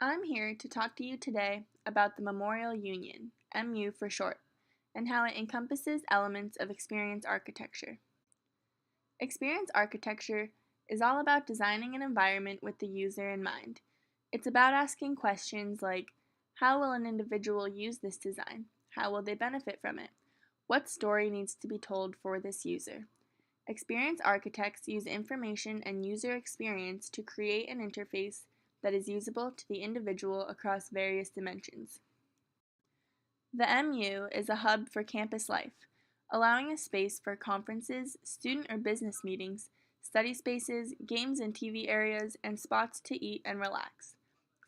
I'm here to talk to you today about the Memorial Union, MU for short, and how it encompasses elements of experience architecture. Experience architecture is all about designing an environment with the user in mind. It's about asking questions like, how will an individual use this design? How will they benefit from it? What story needs to be told for this user? Experience architects use information and user experience to create an interface that is usable to the individual across various dimensions. The MU is a hub for campus life, allowing a space for conferences, student or business meetings, study spaces, games and TV areas, and spots to eat and relax.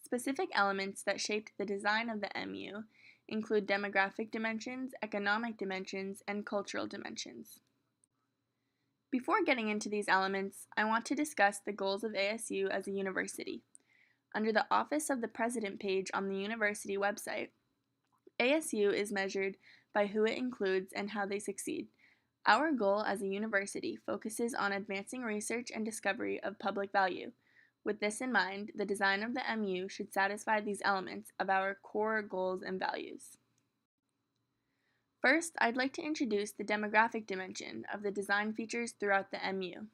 Specific elements that shaped the design of the MU include demographic dimensions, economic dimensions, and cultural dimensions. Before getting into these elements, I want to discuss the goals of ASU as a university. Under the Office of the President page on the university website, ASU is measured by who it includes and how they succeed. Our goal as a university focuses on advancing research and discovery of public value. With this in mind, the design of the MU should satisfy these elements of our core goals and values. First, I'd like to introduce the demographic dimension of the design features throughout the MU.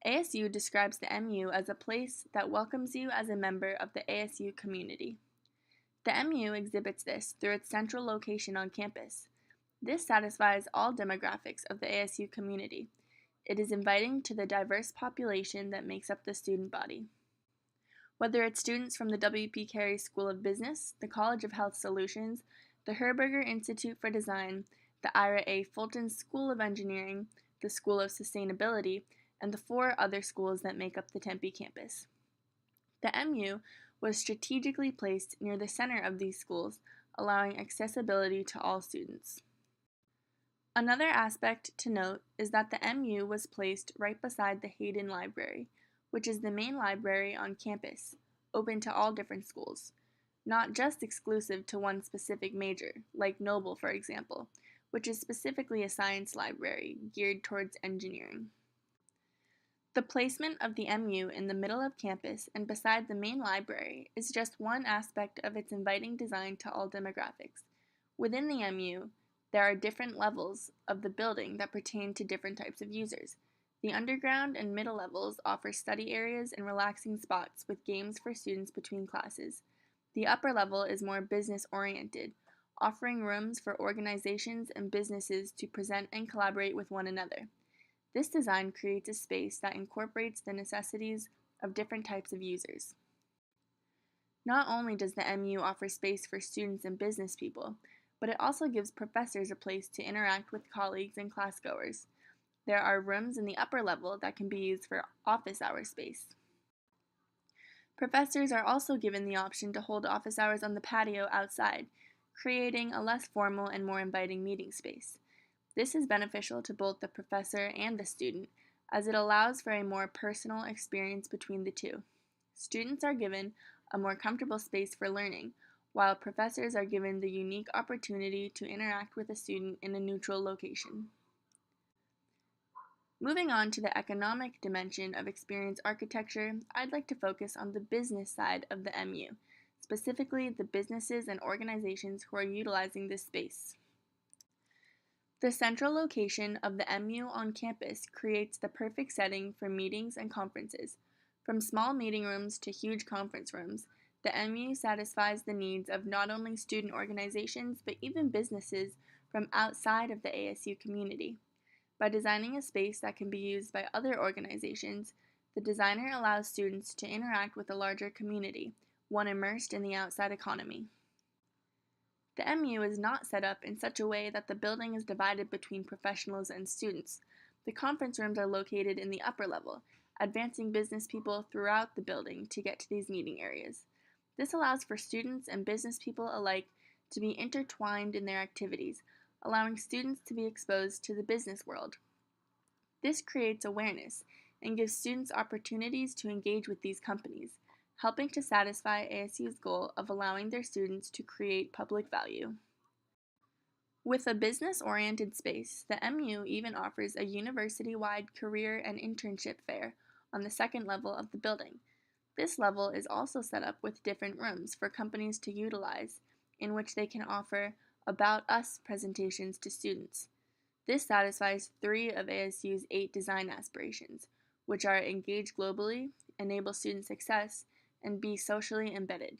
ASU describes the MU as a place that welcomes you as a member of the ASU community. The MU exhibits this through its central location on campus. This satisfies all demographics of the ASU community. It is inviting to the diverse population that makes up the student body. Whether it's students from the W.P. Carey School of Business, the College of Health Solutions, the Herberger Institute for Design, the Ira A. Fulton School of Engineering, the School of Sustainability, and the 4 other schools that make up the Tempe campus. The MU was strategically placed near the center of these schools, allowing accessibility to all students. Another aspect to note is that the MU was placed right beside the Hayden Library, which is the main library on campus, open to all different schools, not just exclusive to one specific major, like Noble, for example, which is specifically a science library geared towards engineering. The placement of the MU in the middle of campus and beside the main library is just one aspect of its inviting design to all demographics. Within the MU, there are different levels of the building that pertain to different types of users. The underground and middle levels offer study areas and relaxing spots with games for students between classes. The upper level is more business-oriented, offering rooms for organizations and businesses to present and collaborate with one another. This design creates a space that incorporates the necessities of different types of users. Not only does the MU offer space for students and business people, but it also gives professors a place to interact with colleagues and classgoers. There are rooms in the upper level that can be used for office hour space. Professors are also given the option to hold office hours on the patio outside, creating a less formal and more inviting meeting space. This is beneficial to both the professor and the student, as it allows for a more personal experience between the two. Students are given a more comfortable space for learning, while professors are given the unique opportunity to interact with a student in a neutral location. Moving on to the economic dimension of experience architecture, I'd like to focus on the business side of the MU, specifically the businesses and organizations who are utilizing this space. The central location of the MU on campus creates the perfect setting for meetings and conferences. From small meeting rooms to huge conference rooms, the MU satisfies the needs of not only student organizations but even businesses from outside of the ASU community. By designing a space that can be used by other organizations, the designer allows students to interact with a larger community, one immersed in the outside economy. The MU is not set up in such a way that the building is divided between professionals and students. The conference rooms are located in the upper level, advancing business people throughout the building to get to these meeting areas. This allows for students and business people alike to be intertwined in their activities, allowing students to be exposed to the business world. This creates awareness and gives students opportunities to engage with these companies, helping to satisfy ASU's goal of allowing their students to create public value. With a business-oriented space, the MU even offers a university-wide career and internship fair on the second level of the building. This level is also set up with different rooms for companies to utilize, in which they can offer About Us presentations to students. This satisfies 3 of ASU's 8 design aspirations, which are engage globally, enable student success, and be socially embedded.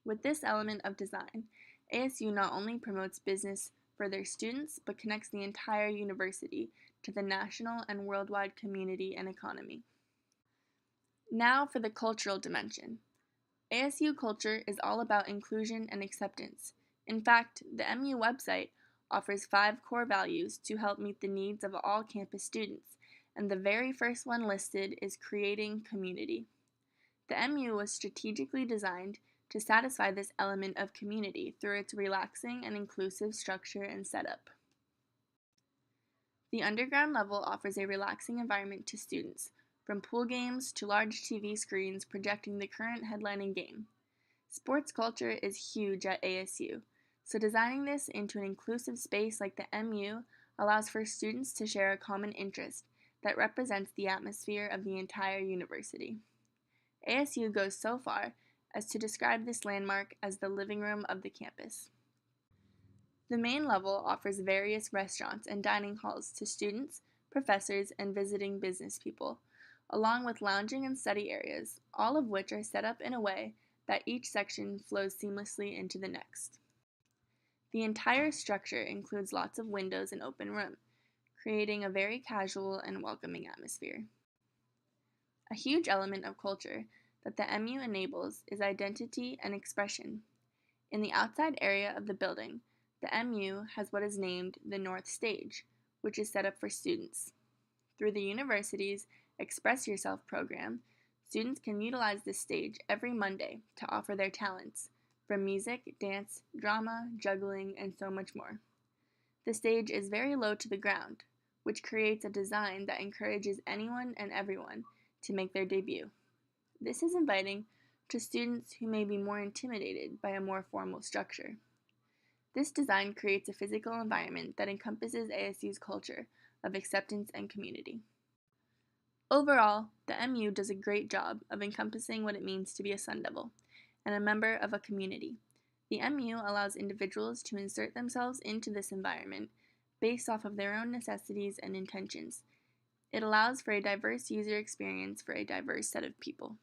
With this element of design, ASU not only promotes business for their students, but connects the entire university to the national and worldwide community and economy. Now for the cultural dimension. ASU culture is all about inclusion and acceptance. In fact, the MU website offers 5 core values to help meet the needs of all campus students, and the very first one listed is creating community. The MU was strategically designed to satisfy this element of community through its relaxing and inclusive structure and setup. The underground level offers a relaxing environment to students, from pool games to large TV screens projecting the current headlining game. Sports culture is huge at ASU, so designing this into an inclusive space like the MU allows for students to share a common interest that represents the atmosphere of the entire university. ASU goes so far as to describe this landmark as the living room of the campus. The main level offers various restaurants and dining halls to students, professors, and visiting business people, along with lounging and study areas, all of which are set up in a way that each section flows seamlessly into the next. The entire structure includes lots of windows and open room, creating a very casual and welcoming atmosphere. A huge element of culture that the MU enables is identity and expression. In the outside area of the building, the MU has what is named the North Stage, which is set up for students. Through the university's Express Yourself program, students can utilize this stage every Monday to offer their talents, from music, dance, drama, juggling, and so much more. The stage is very low to the ground, which creates a design that encourages anyone and everyone to make their debut. This is inviting to students who may be more intimidated by a more formal structure. This design creates a physical environment that encompasses ASU's culture of acceptance and community. Overall, the MU does a great job of encompassing what it means to be a Sun Devil and a member of a community. The MU allows individuals to insert themselves into this environment based off of their own necessities and intentions. It allows for a diverse user experience for a diverse set of people.